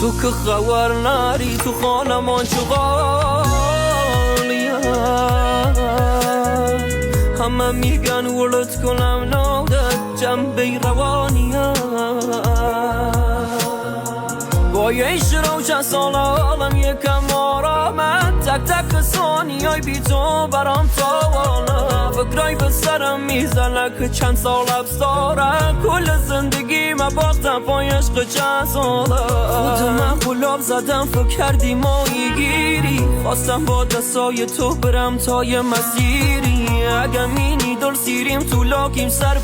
تو که خبر نری تو خانمان چغالیه همه میگن ولد کنم نادت جنبه روانیه با یه روشن سال عالم یکم آرامت تک تک ثانیای بی تو برام تاوانه فکرای به سرم میزنه که چند سال افساره کل زندگی ما باختم پای عشق چند ساله خود من گلاب زدم فکر کردی مایی گیری خواستم با دستای تو برم تا یه مسیری اگه مینی دل سیریم تو لاکیم سر